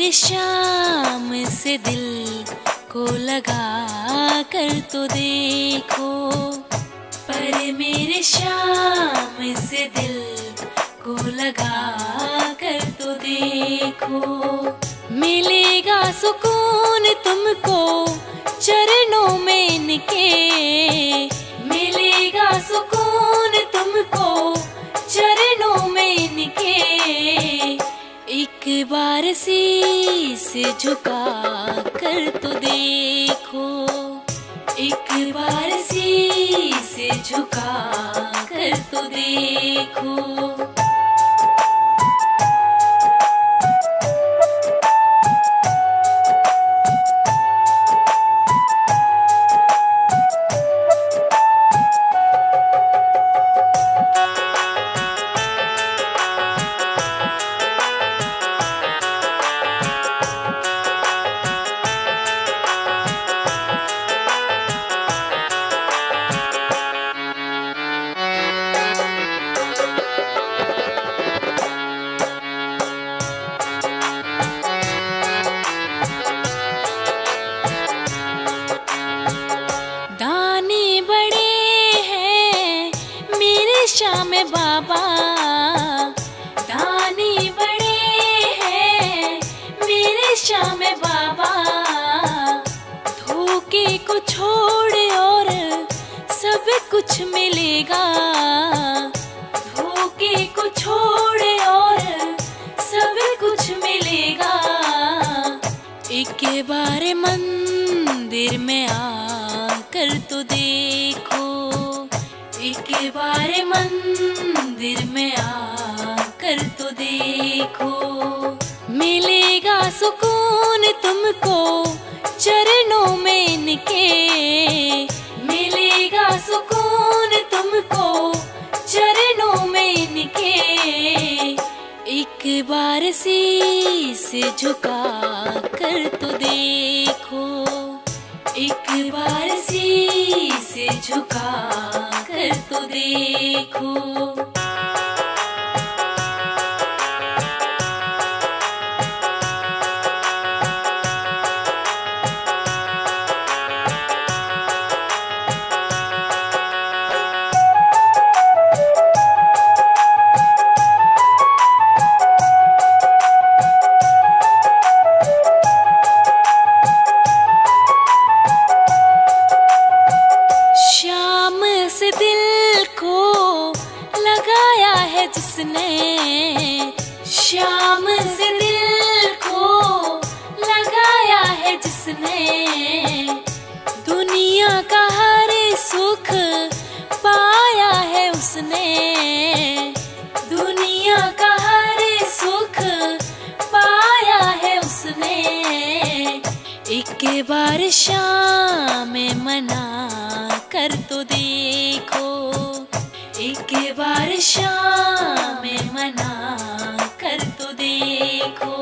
मेरे शाम से दिल को लगा कर तो देखो, पर मेरे शाम से दिल को लगा कर तो देखो। मिलेगा सुकून तुमको चरणों में इनके, मिलेगा सुकून तुमको चरणों में इनके। एक बार शीश झुका कर तो देखो, एक बार शीश झुका कर तो देखो। श्याम बाबा दानी बड़े हैं मेरे श्याम बाबा। धोखे को छोड़ और सब कुछ मिलेगा, धोखे को छोड़ और सब कुछ मिलेगा। एक बार मंदिर में आकर तो देखो, एक बार मंदिर में आकर तो देखो। मिलेगा सुकून तुमको चरणों में इनके, मिलेगा सुकून तुमको चरणों में इनके। एक बार शीश झुका कर तो देखो, एक बार शीश झुका कर तो देखो। जिसने शाम से दिल को लगाया है, जिसने दुनिया का हर सुख पाया है, उसने दुनिया का हर सुख पाया है, उसने। एक बार शाम मना कर तो देखो, एक बार शाम मना कर तो देखो।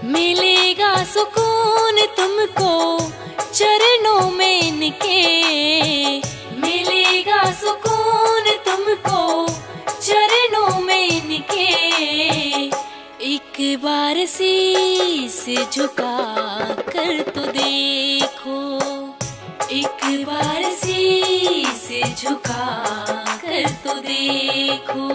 मिलेगा सुकून तुमको चरणों में इनके, मिलेगा सुकून तुमको चरणों में इनके। एक बार शीश झुका कर तो देखो, एक बार शीश झुका कर तो देखो।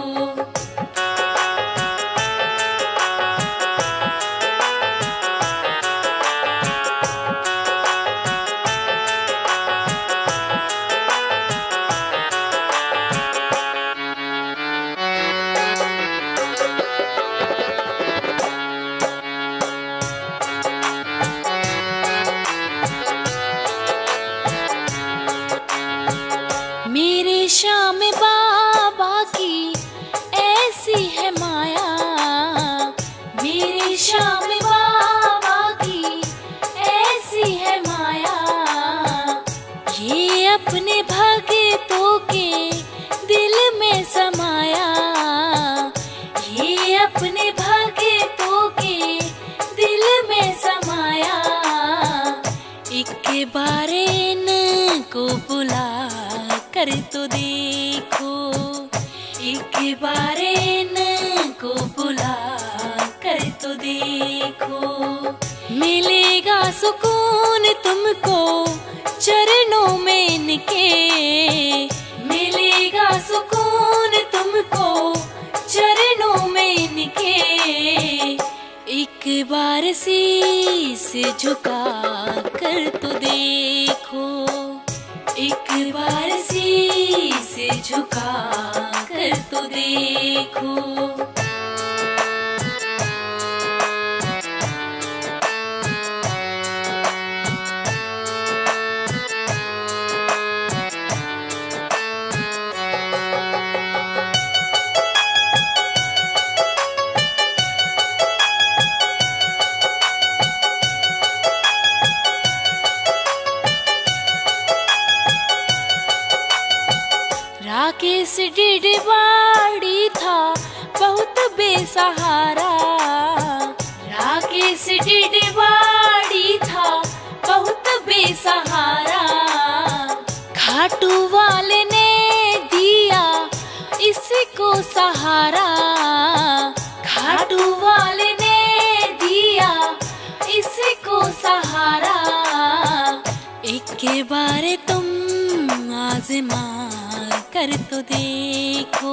मेरे श्याम बाबा की ऐसी है माया, मेरे श्याम बाबा की ऐसी है माया। ये अपने भक्तों के दिल में समाया, ये अपने भक्तों के दिल में समाया। एक बार इनको बुला कर तो देखो, एक बार इनको बुला कर तो देखो, मिलेगा सुकून तुमको चरणों में इनके, मिलेगा सुकून तुमको चरणों में इनके। एक बार शीश झुका कर तो देखो, एक बार शीश झुका कर तो देखो। राकेश डिडवाड़ी था बहुत बेसहारा, राकेश डिडवाड़ी था बहुत बेसहारा। खाटू वाले ने दिया इसको सहारा, खाटू वाले ने दिया इसको सहारा। एक बार तुम आज़मा कर तो देखो,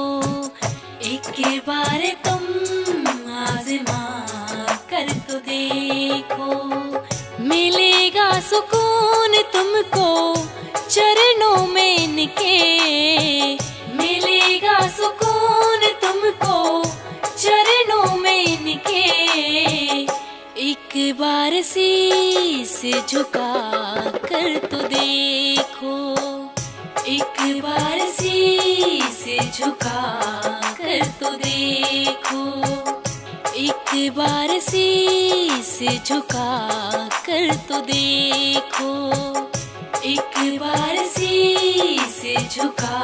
एक बार तुम आज़मा कर तो देखो। मिलेगा सुकून तुमको चरणों में इनके, मिलेगा सुकून तुमको चरणों में इनके। एक बार शीश झुका कर तो देखो, एक बार शीश झुका कर तो देखो, एक बार शीश झुका कर तो देखो, एक बार शीश झुका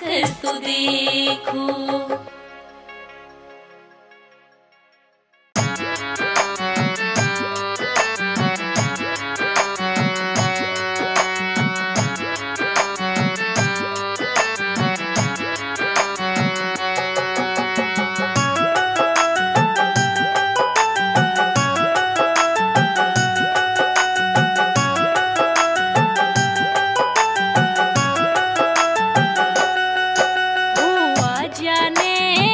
कर तो देखो। जाने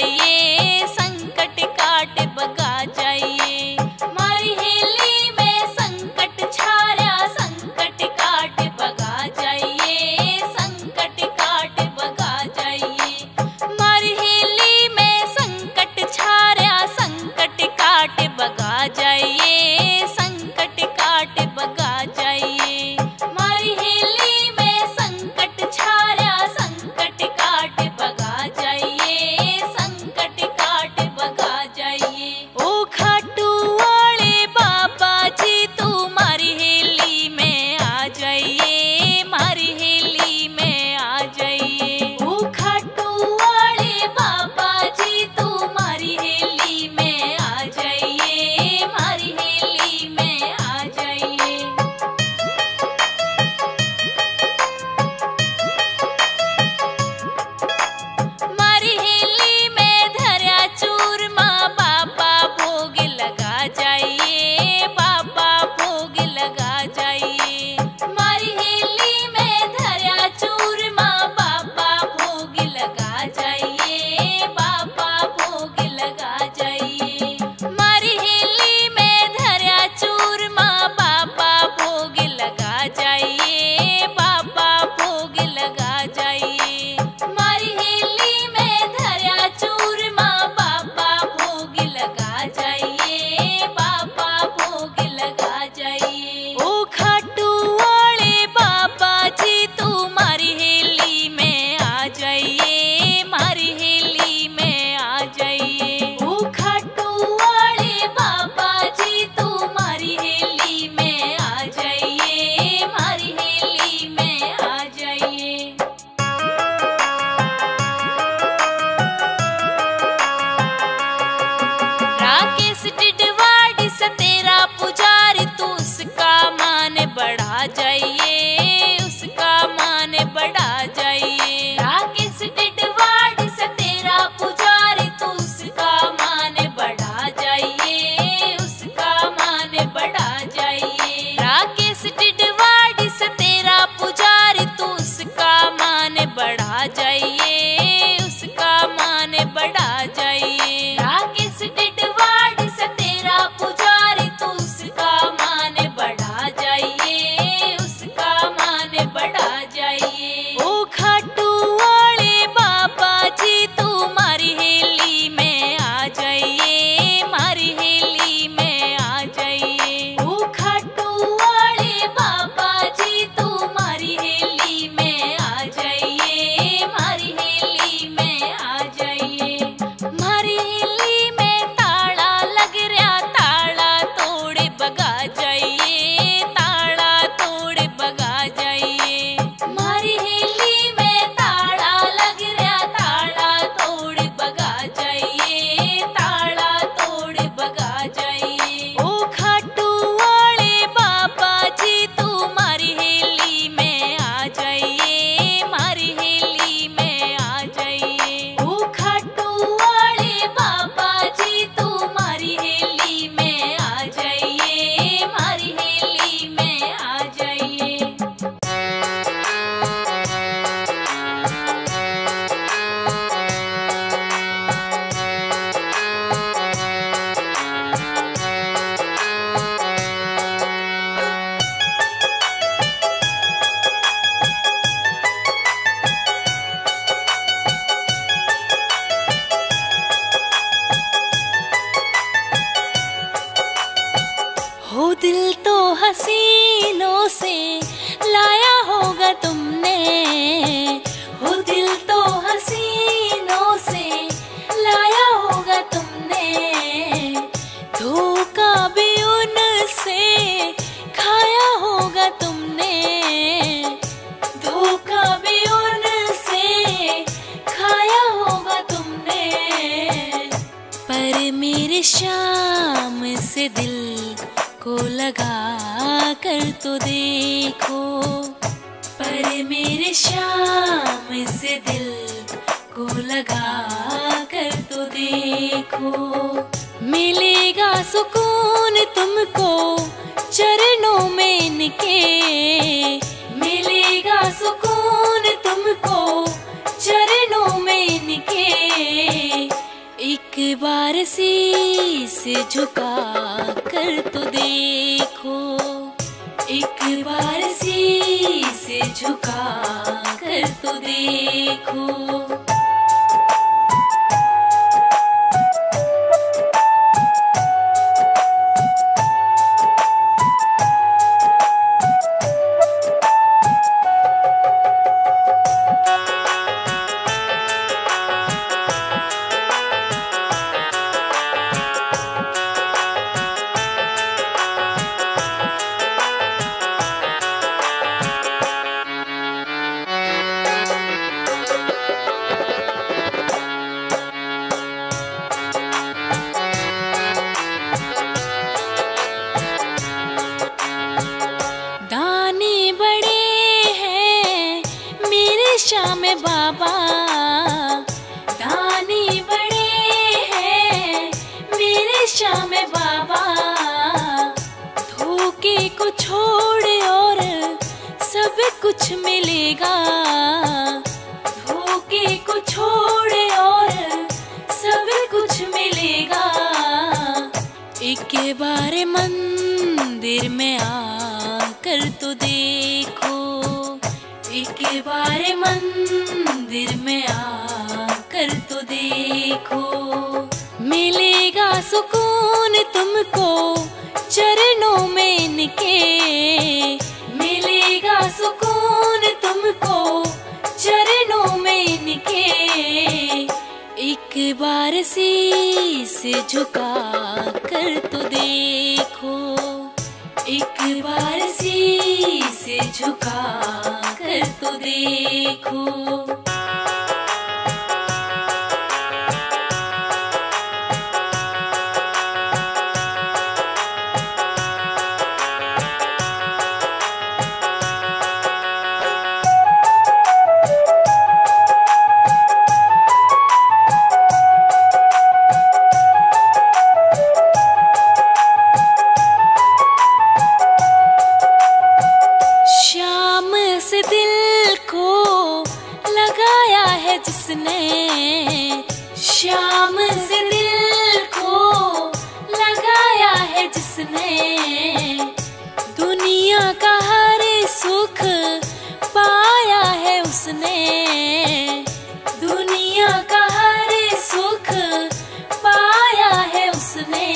जाइए, संकट काट भगा जाइए। मारी हेली में संकट छाया, संकट काट भगा जाइए, संकट काट भगा जाइए। मारी हेली में संकट छाया, संकट काट भगा जाइए, संकट काट भगा जाइए। मारी हेली में संकट छाया, संकट काट भगा जाइए, संकट काट भगा जाइए। ओ खाटू वाले बाबा जी तू मारी हेली में आ जाइए, मारी हेली में आ जाइए। ओ खाटू वाले बाबा जी तू मारी हेली में आ जाइए, मारी हेली में आ जाइए। मारी हेली में धरा चूरमा, बाबा भोग लगा जाइए, बाबा भोग लगा जाइए। मारी हेली में धरा चूरमा, बाबा भोग लगा जाइए, बाबा भोग लगा जाइए। मारी हेली में धरा चूरमा, बाबा भोग लगा जाइए, बाबा भोग लगा जाइए। मारी हेली में धरा चूरमा, बाबा भोग लगा जाइए, बाबा भोग लगा जाइए। ओ खाटू वाले बाबा जी तू मारी हेली में आ जाइए, मारी हेली में आ जाइए। ओ खाटू वाले बाबा जी तू मारी हेली में आ जाइए, मारी हेली में आ जाइए। राकेश टिडवाड़ी से तेरा पुजारी, तू उसका मान बढ़ा जाइए, उसका मान बढ़ा जाइए। राकेश टिडवाड़ी से तेरा पुजारी, तू उसका मान बढ़ा जाइए, उसका मान बढ़ा जाइए। राकेश टिडवाड़ी से तेरा पुजारी, तू उसका मान बढ़ा जाइए, उसका मान बढ़ा जाइए। राकेश टिडवाड़ी से तेरा पुजारी, तू उसका मान बढ़ा जाइए, उसका मान बढ़ा जाइए। ओ खाटू वाले बाबा जी तू मारी हेली में आ जाइए, मारी हेली में आ जाइए। ओ खाटू वाले बाबा जी तू मारी हेली में आ जाइए, मारी हेली में आ जाइए। मारी हेली में ताला लग रहा, ताला तोड़ भगा जाइए, ताला तोड़ भगा जाइए। मारी हेली में ताला लग रहा, ताला तोड़ भगा जाइए, ताला तोड़ भगा जाइए। ओ खाटू वाले बाबा जी तू मारी हेली में आ जाइए, मारी हेली में आ जाइए। ओ खाटू वाले बाबा जी तू मारी हेली में आ जाइए, मारी हेली में आ जाइए। हो दिल तो हसीनों से लाया होगा तुमने, हो दिल तो हसीनों से लाया होगा तुमने। धोखा भी उनसे खाया होगा तुमने, धोखा भी उनसे खाया होगा तुमने। पर मेरे शाम से दिल को लगा कर तो देखो, पर मेरे शाम से दिल को लगा कर तो देखो। मिलेगा सुकून तुमको चरणों में इनके, मिलेगा सुकून तुमको चरणों में इनके। एक बार शीश झुका कर तो देखो, एक बार शीश झुका कर तो देखो। श्याम बाबा दानी बड़े हैं मेरे श्याम बाबा, धोखे को छोड़ और सब कुछ मिलेगा, धोखे को छोड़ और सब कुछ मिलेगा। एक बार मंदिर में आकर तो देखो, एक बार मंदिर में आकर तो देखो। मिलेगा सुकून तुमको चरणों में इनके, मिलेगा सुकून तुमको चरणों में इनके। एक बार शीश झुका कर तो देखो, एक बार शीश झुका कर तो देखो। दिल को लगाया है जिसने, श्याम से दिल को लगाया है जिसने, दुनिया का हर सुख पाया है उसने, दुनिया का हर सुख पाया है उसने।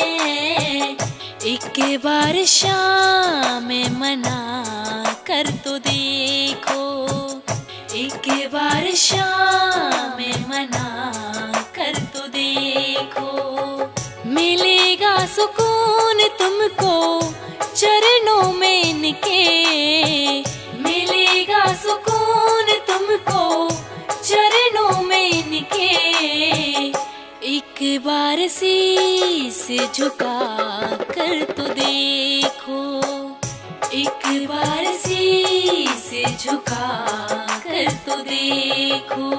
एक बार श्याम मना कर तो देखो, एक बार श्याम मना कर तो देखो। मिलेगा सुकून तुमको चरणों में इनके, मिलेगा सुकून तुमको चरणों में इनके। एक बार शीश झुका कर तो देखो, एक बार शीश झुका कर तो देखो।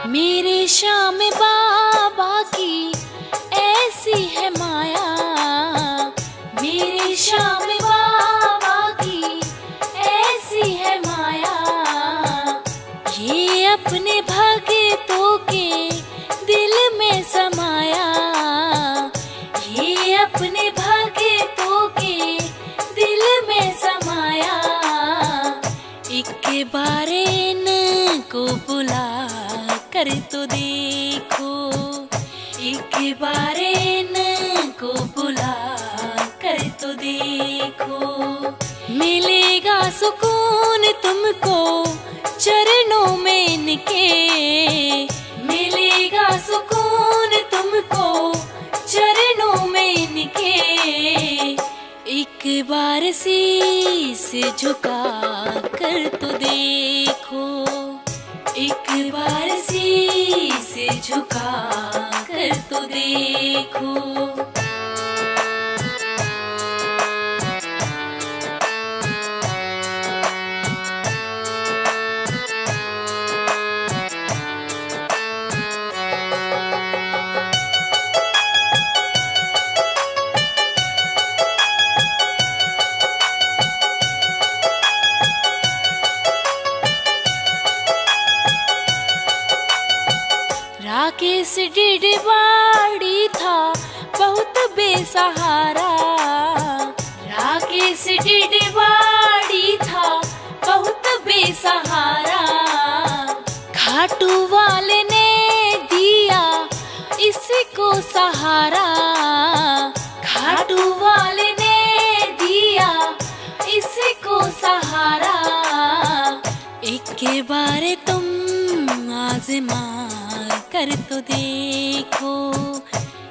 मेरे श्याम बाबा की ऐसी है माया, मेरे श्याम बाबा की ऐसी है माया। ये अपने भक्तों के दिल में समाया, ये अपने भक्तों के दिल में समाया। एक बार इनको बुला कर तो देखो, एक बार इनको बुला कर तो देखो। मिलेगा सुकून तुमको चरणों में इनके, मिलेगा सुकून तुमको चरणों में इनके। एक बार शीश झुका कर तो देखो, एक बार शीश झुका कर तो देखो। राकेश डिडवाड़ी था बहुत बेसहारा। राकेश डिडवाड़ी था बहुत बेसहारा। खाटू वाले ने दिया इसको सहारा। खाटू वाले ने दिया इसको सहारा। एक बार तुम आज़मा कर तो देखो।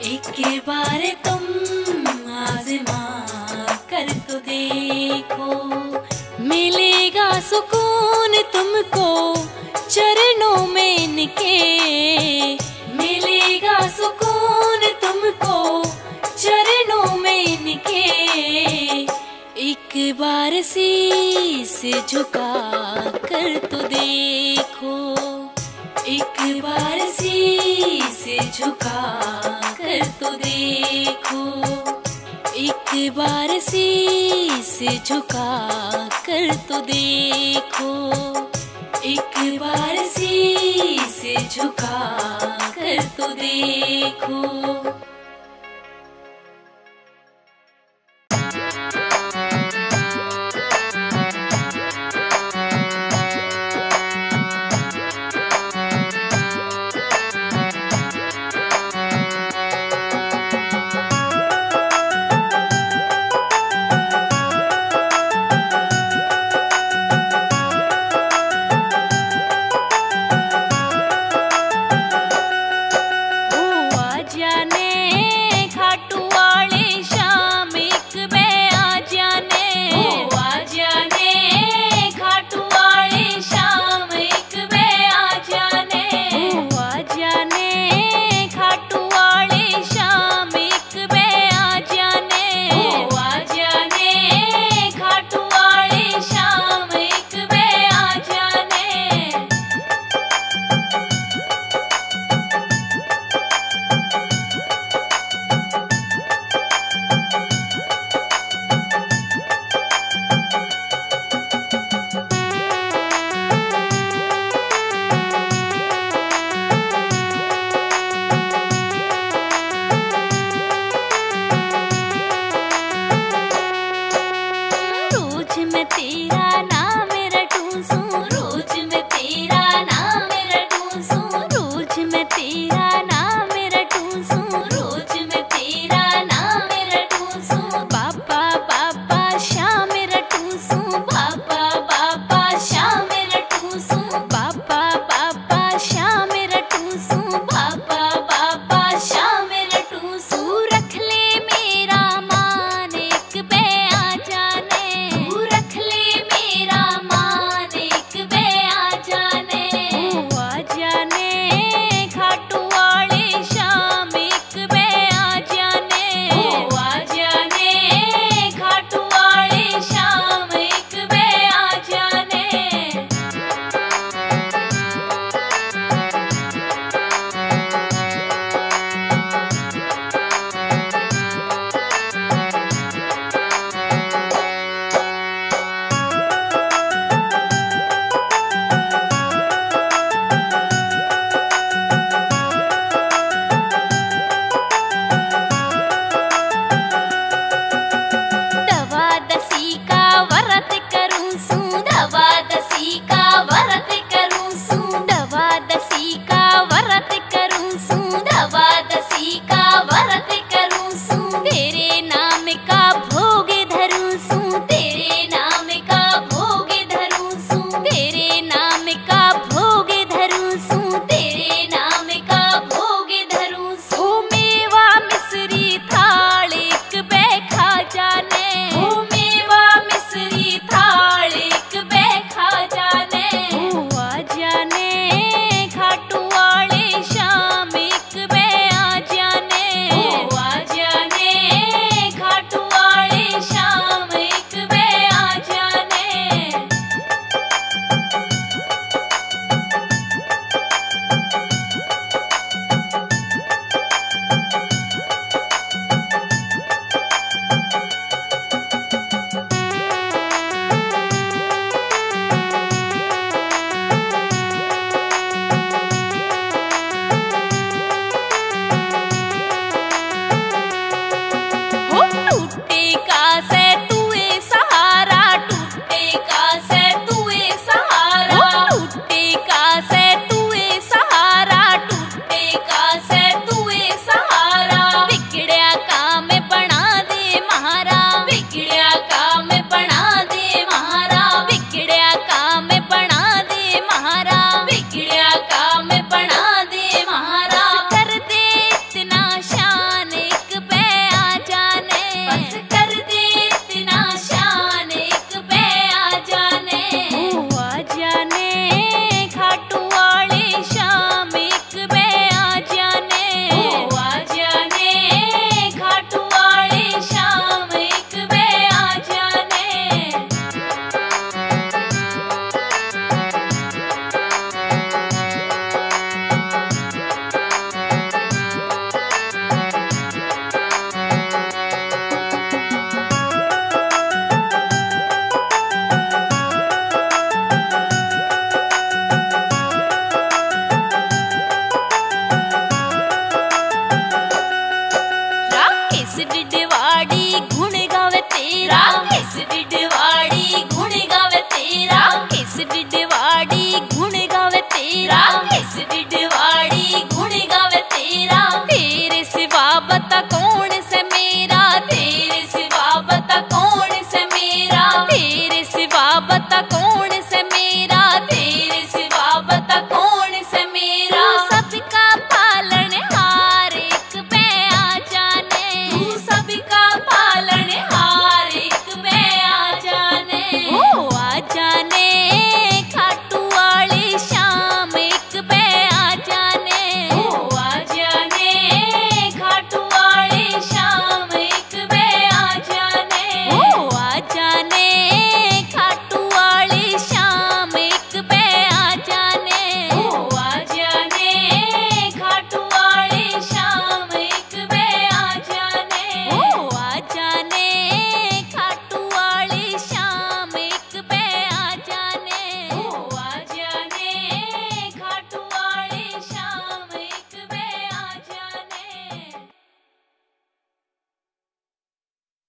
एक बार तुम आज़मा कर तो देखो। मिलेगा सुकून तुमको चरणों में इनके। मिलेगा सुकून तुमको चरणों में इनके। एक बार शीश झुका कर तो देखो। एक बार शीश झुका कर तो देखो। एक बार शीश झुका कर तो देखो। एक बार शीश झुका कर तो देखो।